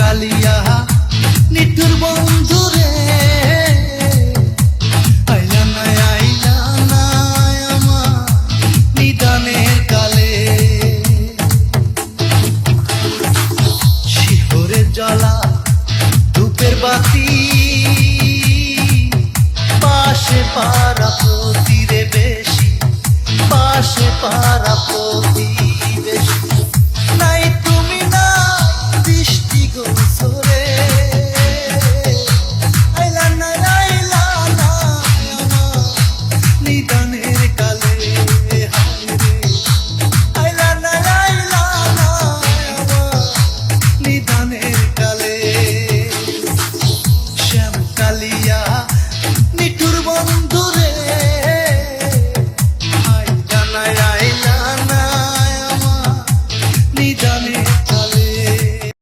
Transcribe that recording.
কালিয়া নিঠুর বন্ধুরে আইলা না আমার নিদানের কালে শিহরে জ্বলা ধূপের বাতি পাশে পারা প্রতি রে বেশি পাশে পারা প্রতি